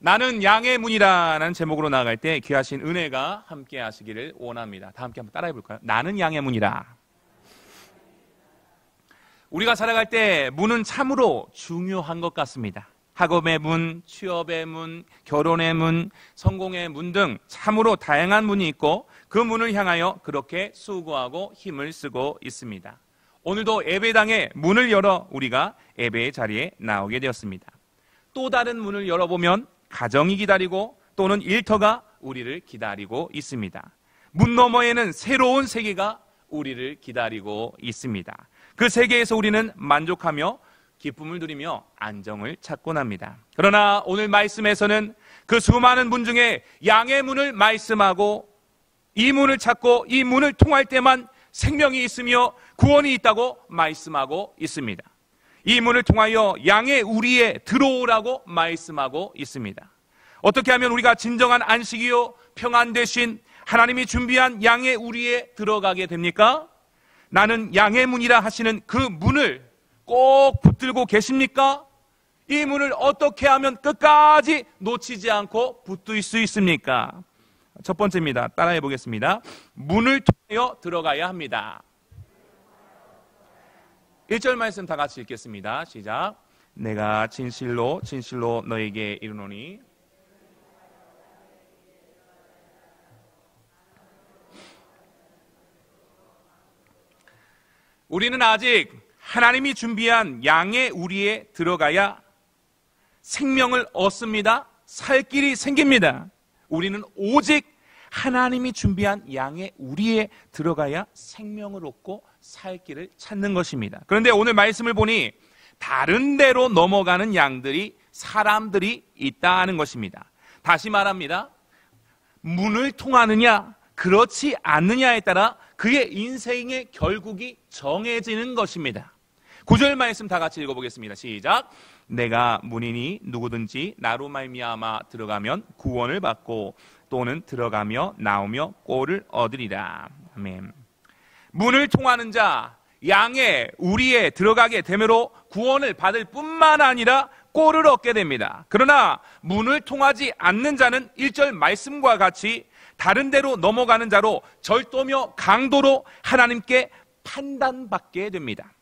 나는 양의 문이라는 제목으로 나아갈 때 귀하신 은혜가 함께 하시기를 원합니다. 다 함께 한번 따라해 볼까요? 나는 양의 문이라. 우리가 살아갈 때 문은 참으로 중요한 것 같습니다. 학업의 문, 취업의 문, 결혼의 문, 성공의 문 등 참으로 다양한 문이 있고 그 문을 향하여 그렇게 수고하고 힘을 쓰고 있습니다. 오늘도 예배당에 문을 열어 우리가 예배의 자리에 나오게 되었습니다. 또 다른 문을 열어보면 가정이 기다리고 또는 일터가 우리를 기다리고 있습니다. 문 너머에는 새로운 세계가 우리를 기다리고 있습니다. 그 세계에서 우리는 만족하며 기쁨을 누리며 안정을 찾곤 합니다. 그러나 오늘 말씀에서는 그 수많은 문 중에 양의 문을 말씀하고 이 문을 찾고 이 문을 통할 때만 생명이 있으며 구원이 있다고 말씀하고 있습니다. 이 문을 통하여 양의 우리에 들어오라고 말씀하고 있습니다. 어떻게 하면 우리가 진정한 안식이요 평안 되신 하나님이 준비한 양의 우리에 들어가게 됩니까? 나는 양의 문이라 하시는 그 문을 꼭 붙들고 계십니까? 이 문을 어떻게 하면 끝까지 놓치지 않고 붙들 수 있습니까? 첫 번째입니다. 따라해 보겠습니다. 문을 통하여 들어가야 합니다. 1절 말씀 다 같이 읽겠습니다. 시작. 내가 진실로 진실로 너에게 이르노니 우리는 아직 하나님이 준비한 양의 우리에 들어가야 생명을 얻습니다. 살 길이 생깁니다. 우리는 오직 하나님이 준비한 양의 우리에 들어가야 생명을 얻고 살 길을 찾는 것입니다. 그런데 오늘 말씀을 보니 다른 데로 넘어가는 양들이 사람들이 있다는 것입니다. 다시 말합니다. 문을 통하느냐 그렇지 않느냐에 따라 그의 인생의 결국이 정해지는 것입니다. 9절 말씀 다 같이 읽어보겠습니다. 시작. 내가 문이니 누구든지 나로 말미암아 들어가면 구원을 받고 또는 들어가며 나오며 꼴을 얻으리라. 아멘. 문을 통하는 자 양의 우리에 들어가게 되므로 구원을 받을 뿐만 아니라 꼴을 얻게 됩니다. 그러나 문을 통하지 않는 자는 1절 말씀과 같이 다른 데로 넘어가는 자로 절도며 강도로 하나님께 판단받게 됩니다.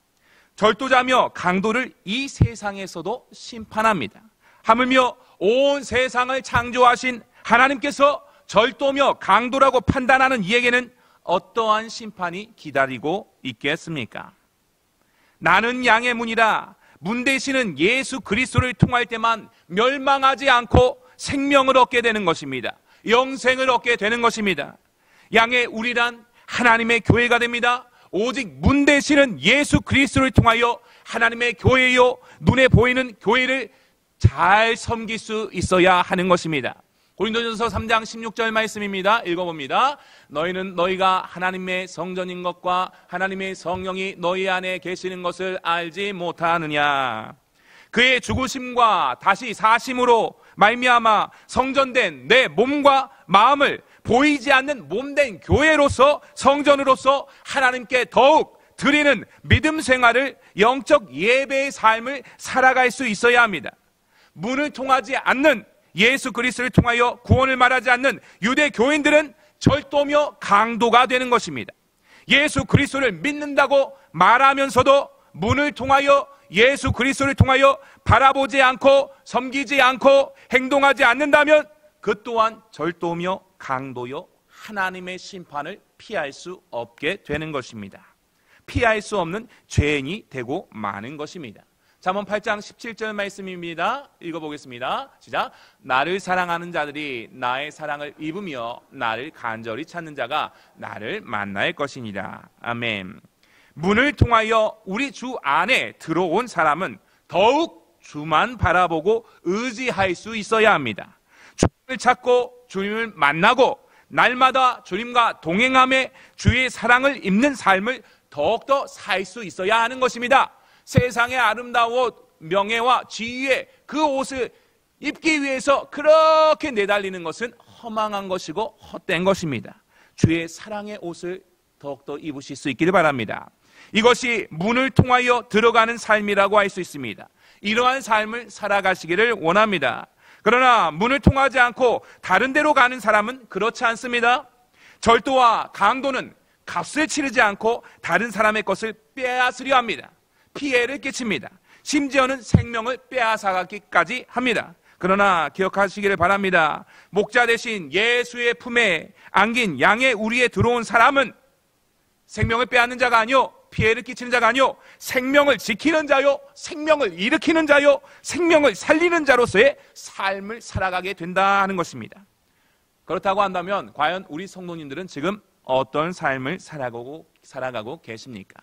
절도자며 강도를 이 세상에서도 심판합니다. 하물며 온 세상을 창조하신 하나님께서 절도며 강도라고 판단하는 이에게는 어떠한 심판이 기다리고 있겠습니까? 나는 양의 문이라 문 되시는 예수 그리스도를 통할 때만 멸망하지 않고 생명을 얻게 되는 것입니다. 영생을 얻게 되는 것입니다. 양의 우리란 하나님의 교회가 됩니다. 오직 문 되시는 예수 그리스도를 통하여 하나님의 교회요 눈에 보이는 교회를 잘 섬길 수 있어야 하는 것입니다. 고린도전서 3장 16절 말씀입니다. 읽어봅니다. 너희는 너희가 하나님의 성전인 것과 하나님의 성령이 너희 안에 계시는 것을 알지 못하느냐. 그의 죽으심과 다시 사심으로 말미암아 성전된 내 몸과 마음을 보이지 않는 몸된 교회로서 성전으로서 하나님께 더욱 드리는 믿음 생활을 영적 예배의 삶을 살아갈 수 있어야 합니다. 문을 통하지 않는 예수 그리스도를 통하여 구원을 말하지 않는 유대 교인들은 절도며 강도가 되는 것입니다. 예수 그리스도를 믿는다고 말하면서도 문을 통하여 예수 그리스도를 통하여 바라보지 않고 섬기지 않고 행동하지 않는다면 그 또한 절도며 강도요 하나님의 심판을 피할 수 없게 되는 것입니다. 피할 수 없는 죄인이 되고 마는 것입니다. 잠언 8장 17절 말씀입니다. 읽어보겠습니다. 시작. 나를 사랑하는 자들이 나의 사랑을 입으며 나를 간절히 찾는 자가 나를 만날 것이니라. 아멘. 문을 통하여 우리 주 안에 들어온 사람은 더욱 주만 바라보고 의지할 수 있어야 합니다. 주님을 찾고 주님을 만나고 날마다 주님과 동행함에 주의 사랑을 입는 삶을 더욱더 살 수 있어야 하는 것입니다. 세상의 아름다운 명예와 지위의 그 옷을 입기 위해서 그렇게 내달리는 것은 허망한 것이고 헛된 것입니다. 주의 사랑의 옷을 더욱더 입으실 수 있기를 바랍니다. 이것이 문을 통하여 들어가는 삶이라고 할 수 있습니다. 이러한 삶을 살아가시기를 원합니다. 그러나 문을 통하지 않고 다른 데로 가는 사람은 그렇지 않습니다. 절도와 강도는 값을 치르지 않고 다른 사람의 것을 빼앗으려 합니다. 피해를 끼칩니다. 심지어는 생명을 빼앗아가기까지 합니다. 그러나 기억하시기를 바랍니다. 목자 대신 예수의 품에 안긴 양의 우리에 들어온 사람은 생명을 빼앗는 자가 아니요, 피해를 끼치는 자가 아니요, 생명을 지키는 자요, 생명을 일으키는 자요, 생명을 살리는 자로서의 삶을 살아가게 된다 하는 것입니다. 그렇다고 한다면 과연 우리 성도님들은 지금 어떤 삶을 살아가고 계십니까?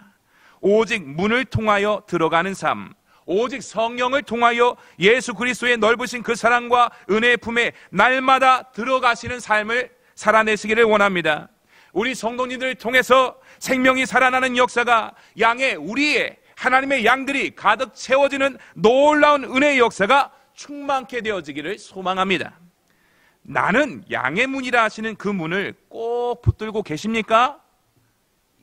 오직 문을 통하여 들어가는 삶, 오직 성령을 통하여 예수 그리스도의 넓으신 그 사랑과 은혜의 품에 날마다 들어가시는 삶을 살아내시기를 원합니다. 우리 성도님들을 통해서 생명이 살아나는 역사가 양의 우리의 하나님의 양들이 가득 채워지는 놀라운 은혜의 역사가 충만케 되어지기를 소망합니다. 나는 양의 문이라 하시는 그 문을 꼭 붙들고 계십니까?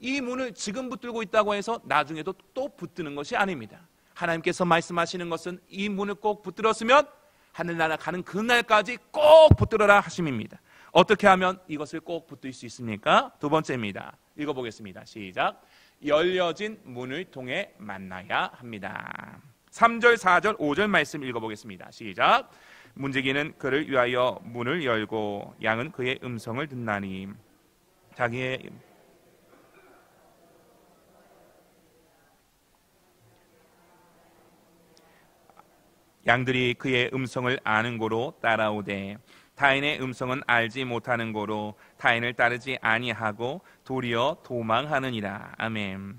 이 문을 지금 붙들고 있다고 해서 나중에도 또 붙드는 것이 아닙니다. 하나님께서 말씀하시는 것은 이 문을 꼭 붙들었으면 하늘나라 가는 그날까지 꼭 붙들어라 하심입니다. 어떻게 하면 이것을 꼭 붙들 수 있습니까? 두 번째입니다. 읽어보겠습니다. 시작. 열려진 문을 통해 만나야 합니다. 3절, 4절, 5절 말씀 읽어보겠습니다. 시작. 문지기는 그를 위하여 문을 열고 양은 그의 음성을 듣나니 자기의 양들이 그의 음성을 아는 고로 따라오되 타인의 음성은 알지 못하는 고로 타인을 따르지 아니하고 도리어 도망하느니라. 아멘.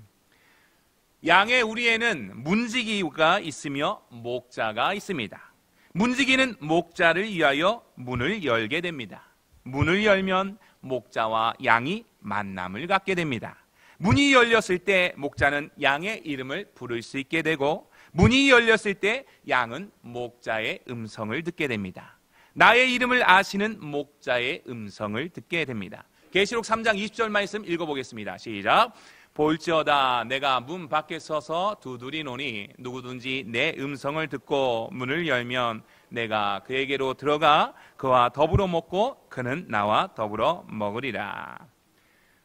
양의 우리에는 문지기가 있으며 목자가 있습니다. 문지기는 목자를 위하여 문을 열게 됩니다. 문을 열면 목자와 양이 만남을 갖게 됩니다. 문이 열렸을 때 목자는 양의 이름을 부를 수 있게 되고 문이 열렸을 때 양은 목자의 음성을 듣게 됩니다. 나의 이름을 아시는 목자의 음성을 듣게 됩니다. 계시록 3장 20절 말씀 읽어보겠습니다. 시작. 볼지어다 내가 문 밖에 서서 두드리노니 누구든지 내 음성을 듣고 문을 열면 내가 그에게로 들어가 그와 더불어 먹고 그는 나와 더불어 먹으리라.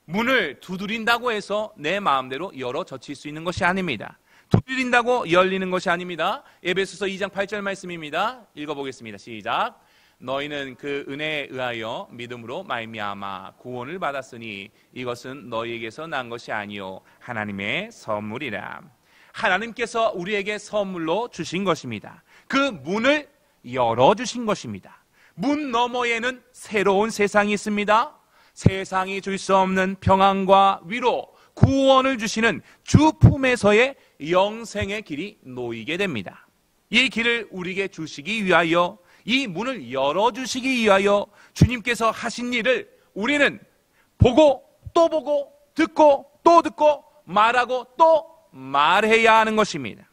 문을 두드린다고 해서 내 마음대로 열어 젖힐 수 있는 것이 아닙니다. 두드린다고 열리는 것이 아닙니다. 에베소서 2장 8절 말씀입니다. 읽어보겠습니다. 시작. 너희는 그 은혜에 의하여 믿음으로 말미암아 구원을 받았으니 이것은 너희에게서 난 것이 아니요 하나님의 선물이라. 하나님께서 우리에게 선물로 주신 것입니다. 그 문을 열어주신 것입니다. 문 너머에는 새로운 세상이 있습니다. 세상이 줄 수 없는 평안과 위로, 구원을 주시는 주 품에서의 영생의 길이 놓이게 됩니다. 이 길을 우리에게 주시기 위하여, 이 문을 열어주시기 위하여 주님께서 하신 일을 우리는 보고 또 보고 듣고 또 듣고 말하고 또 말해야 하는 것입니다.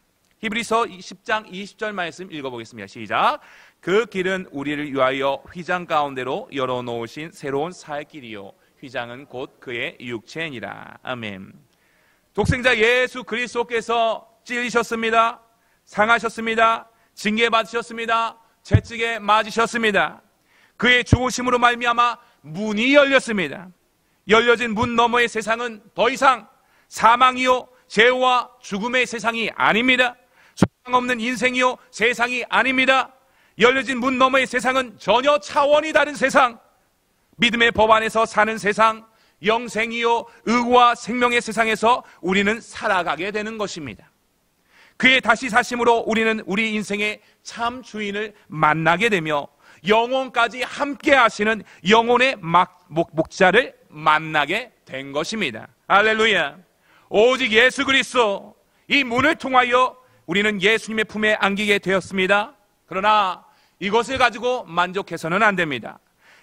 히브리서 10장 20절 말씀 읽어보겠습니다. 시작. 그 길은 우리를 위하여 휘장 가운데로 열어놓으신 새로운 살 길이요 휘장은 곧 그의 육체니라. 아멘. 독생자 예수 그리스도께서 찔리셨습니다. 상하셨습니다. 징계받으셨습니다. 채찍에 맞으셨습니다. 그의 죽으심으로 말미암아 문이 열렸습니다. 열려진 문 너머의 세상은 더 이상 사망이요 죄와 죽음의 세상이 아닙니다. 소망 없는 인생이요 세상이 아닙니다. 열려진 문 너머의 세상은 전혀 차원이 다른 세상, 믿음의 법 안에서 사는 세상, 영생이요 의와 생명의 세상에서 우리는 살아가게 되는 것입니다. 그의 다시 사심으로 우리는 우리 인생의 참 주인을 만나게 되며 영혼까지 함께 하시는 영혼의 목자를 만나게 된 것입니다. 할렐루야. 오직 예수 그리스도, 이 문을 통하여 우리는 예수님의 품에 안기게 되었습니다. 그러나 이것을 가지고 만족해서는 안 됩니다.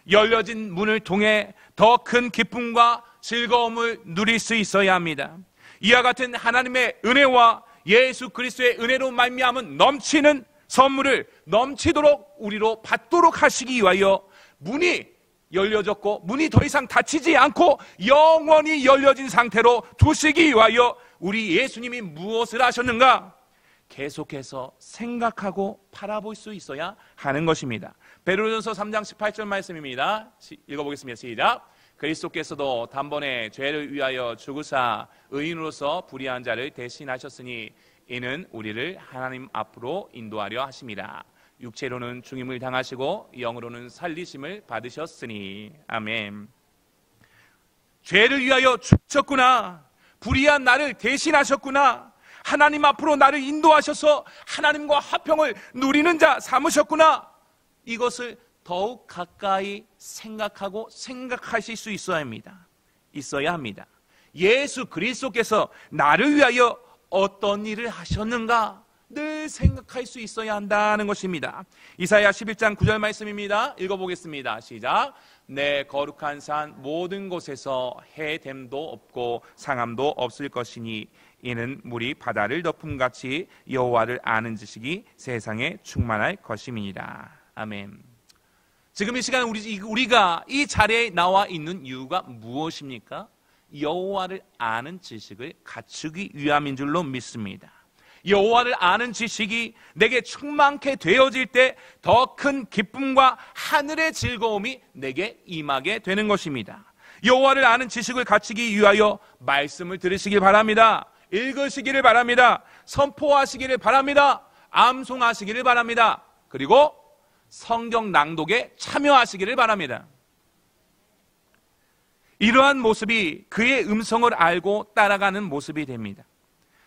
열려진 문을 통해 더 큰 기쁨과 즐거움을 누릴 수 있어야 합니다. 이와 같은 하나님의 은혜와 예수 그리스도의 은혜로 말미암은 넘치는 선물을 넘치도록 우리로 받도록 하시기 위하여 문이 열려졌고 문이 더 이상 닫히지 않고 영원히 열려진 상태로 두시기 위하여 우리 예수님이 무엇을 하셨는가? 계속해서 생각하고 바라볼 수 있어야 하는 것입니다. 베드로전서 3장 18절 말씀입니다. 읽어보겠습니다. 시작. 그리스도께서도 단번에 죄를 위하여 죽으사 의인으로서 불의한 자를 대신하셨으니 이는 우리를 하나님 앞으로 인도하려 하심이라. 육체로는 죽임을 당하시고 영으로는 살리심을 받으셨으니. 아멘. 죄를 위하여 죽으셨구나. 불의한 나를 대신하셨구나. 하나님 앞으로 나를 인도하셔서 하나님과 화평을 누리는 자 삼으셨구나. 이것을 더욱 가까이 생각하고 생각하실 수 있어야 합니다. 예수 그리스도께서 나를 위하여 어떤 일을 하셨는가 늘 생각할 수 있어야 한다는 것입니다. 이사야 11장 9절 말씀입니다. 읽어보겠습니다. 시작. 내 거룩한 산 모든 곳에서 해됨도 없고 상함도 없을 것이니 이는 물이 바다를 덮음같이 여호와를 아는 지식이 세상에 충만할 것임이니라. 아멘. 지금 이 시간 우리가 이 자리에 나와 있는 이유가 무엇입니까? 여호와를 아는 지식을 갖추기 위함인 줄로 믿습니다. 여호와를 아는 지식이 내게 충만케 되어질 때 더 큰 기쁨과 하늘의 즐거움이 내게 임하게 되는 것입니다. 여호와를 아는 지식을 갖추기 위하여 말씀을 들으시길 바랍니다. 읽으시기를 바랍니다. 선포하시기를 바랍니다. 암송하시기를 바랍니다. 그리고 성경 낭독에 참여하시기를 바랍니다. 이러한 모습이 그의 음성을 알고 따라가는 모습이 됩니다.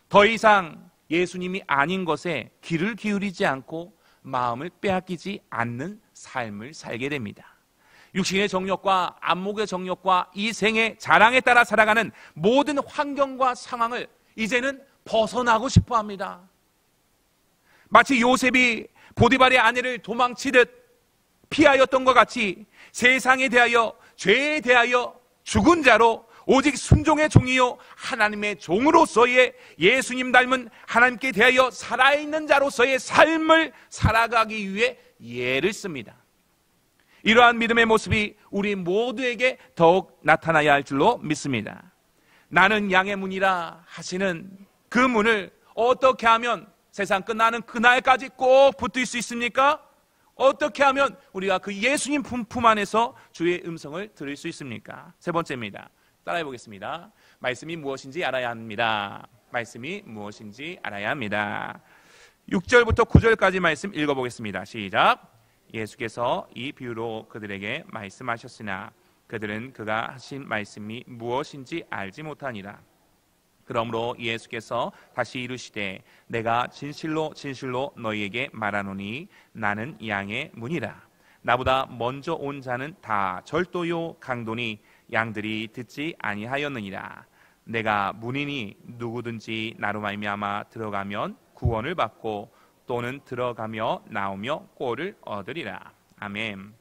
더 이상 예수님이 아닌 것에 귀를 기울이지 않고 마음을 빼앗기지 않는 삶을 살게 됩니다. 육신의 정욕과 안목의 정욕과 이 생의 자랑에 따라 살아가는 모든 환경과 상황을 이제는 벗어나고 싶어 합니다. 마치 요셉이 보디발의 아내를 도망치듯 피하였던 것 같이 세상에 대하여 죄에 대하여 죽은 자로 오직 순종의 종이요 하나님의 종으로서의 예수님 닮은 하나님께 대하여 살아있는 자로서의 삶을 살아가기 위해 예를 씁니다. 이러한 믿음의 모습이 우리 모두에게 더욱 나타나야 할 줄로 믿습니다. 나는 양의 문이라 하시는 그 문을 어떻게 하면 세상 끝나는 그날까지 꼭 붙들 수 있습니까? 어떻게 하면 우리가 그 예수님 품 안에서 주의 음성을 들을 수 있습니까? 세 번째입니다. 따라해 보겠습니다. 말씀이 무엇인지 알아야 합니다. 말씀이 무엇인지 알아야 합니다. 6절부터 9절까지 말씀 읽어보겠습니다. 시작. 예수께서 이 비유로 그들에게 말씀하셨으나 그들은 그가 하신 말씀이 무엇인지 알지 못하니라. 그러므로 예수께서 다시 이르시되 내가 진실로 진실로 너희에게 말하노니 나는 양의 문이라. 나보다 먼저 온 자는 다 절도요 강도니 양들이 듣지 아니하였느니라. 내가 문이니 누구든지 나로 말미암아 들어가면 구원을 받고 또는 들어가며 나오며 꼴을 얻으리라. 아멘.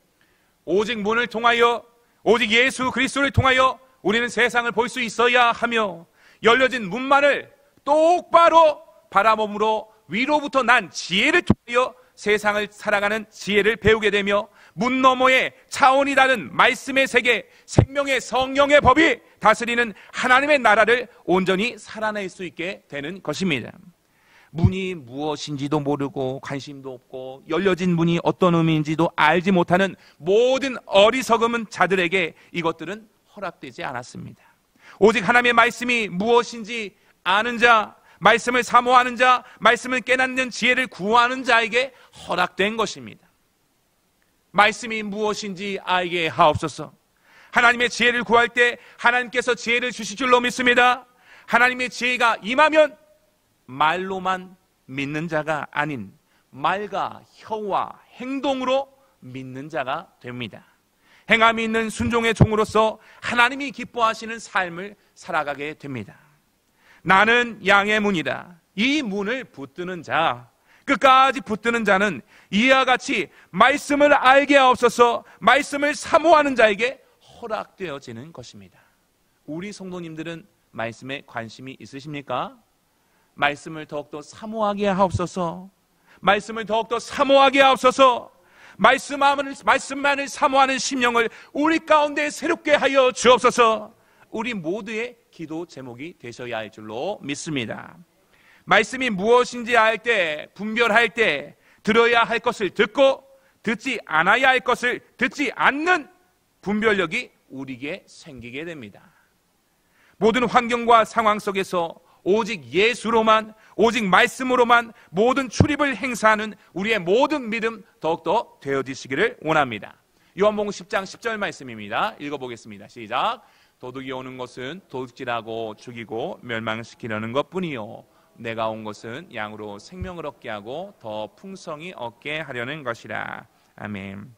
오직 문을 통하여 오직 예수 그리스도를 통하여 우리는 세상을 볼 수 있어야 하며 열려진 문만을 똑바로 바라봄으로 위로부터 난 지혜를 통하여 세상을 살아가는 지혜를 배우게 되며 문 너머의 차원이 다른 말씀의 세계, 생명의 성령의 법이 다스리는 하나님의 나라를 온전히 살아낼 수 있게 되는 것입니다. 문이 무엇인지도 모르고 관심도 없고 열려진 문이 어떤 의미인지도 알지 못하는 모든 어리석은 자들에게 이것들은 허락되지 않았습니다. 오직 하나님의 말씀이 무엇인지 아는 자, 말씀을 사모하는 자, 말씀을 깨닫는 지혜를 구하는 자에게 허락된 것입니다. 말씀이 무엇인지 알게 하옵소서. 하나님의 지혜를 구할 때 하나님께서 지혜를 주실 줄로 믿습니다. 하나님의 지혜가 임하면 말로만 믿는 자가 아닌 말과 혀와 행동으로 믿는 자가 됩니다. 행함이 있는 순종의 종으로서 하나님이 기뻐하시는 삶을 살아가게 됩니다. 나는 양의 문이다. 이 문을 붙드는 자, 끝까지 붙드는 자는 이와 같이 말씀을 알게 하옵소서. 말씀을 사모하는 자에게 허락되어지는 것입니다. 우리 성도님들은 말씀에 관심이 있으십니까? 말씀을 더욱더 사모하게 하옵소서. 말씀을 더욱더 사모하게 하옵소서. 말씀만을 사모하는 심령을 우리 가운데 새롭게 하여 주옵소서. 우리 모두의 기도 제목이 되셔야 할 줄로 믿습니다. 말씀이 무엇인지 알 때, 분별할 때 들어야 할 것을 듣고 듣지 않아야 할 것을 듣지 않는 분별력이 우리에게 생기게 됩니다. 모든 환경과 상황 속에서 오직 예수로만, 오직 말씀으로만 모든 출입을 행사하는 우리의 모든 믿음 더욱더 되어지시기를 원합니다. 요한복음 10장 10절 말씀입니다. 읽어보겠습니다. 시작. 도둑이 오는 것은 도둑질하고 죽이고 멸망시키려는 것뿐이요 내가 온 것은 양으로 생명을 얻게 하고 더 풍성히 얻게 하려는 것이라. 아멘.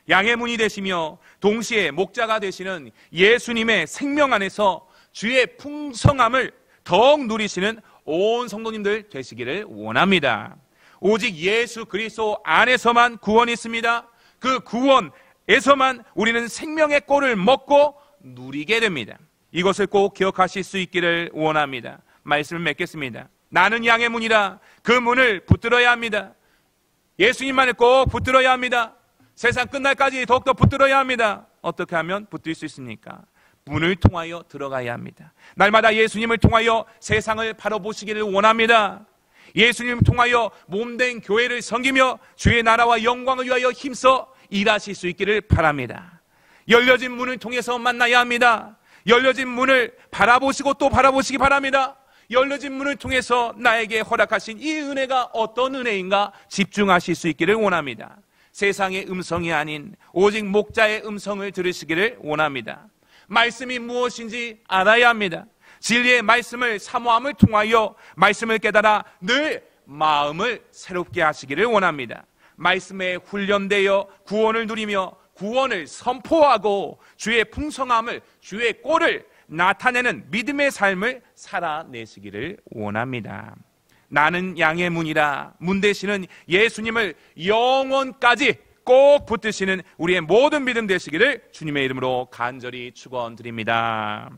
양의 문이 되시며 동시에 목자가 되시는 예수님의 생명 안에서 주의 풍성함을 더욱 누리시는 온 성도님들 되시기를 원합니다. 오직 예수 그리스도 안에서만 구원이 있습니다. 그 구원에서만 우리는 생명의 꼴을 먹고 누리게 됩니다. 이것을 꼭 기억하실 수 있기를 원합니다. 말씀을 맺겠습니다. 나는 양의 문이라. 그 문을 붙들어야 합니다. 예수님만을 꼭 붙들어야 합니다. 세상 끝날까지 더욱더 붙들어야 합니다. 어떻게 하면 붙들 수 있습니까? 문을 통하여 들어가야 합니다. 날마다 예수님을 통하여 세상을 바라보시기를 원합니다. 예수님을 통하여 몸된 교회를 섬기며 주의 나라와 영광을 위하여 힘써 일하실 수 있기를 바랍니다. 열려진 문을 통해서 만나야 합니다. 열려진 문을 바라보시고 또 바라보시기 바랍니다. 열려진 문을 통해서 나에게 허락하신 이 은혜가 어떤 은혜인가 집중하실 수 있기를 원합니다. 세상의 음성이 아닌 오직 목자의 음성을 들으시기를 원합니다. 말씀이 무엇인지 알아야 합니다. 진리의 말씀을 사모함을 통하여 말씀을 깨달아 늘 마음을 새롭게 하시기를 원합니다. 말씀에 훈련되어 구원을 누리며 구원을 선포하고 주의 풍성함을, 주의 꼴을 나타내는 믿음의 삶을 살아내시기를 원합니다. 나는 양의 문이라. 문 되시는 예수님을 영원까지 꼭 붙드시는 우리의 모든 믿음 되시기를 주님의 이름으로 간절히 축원드립니다.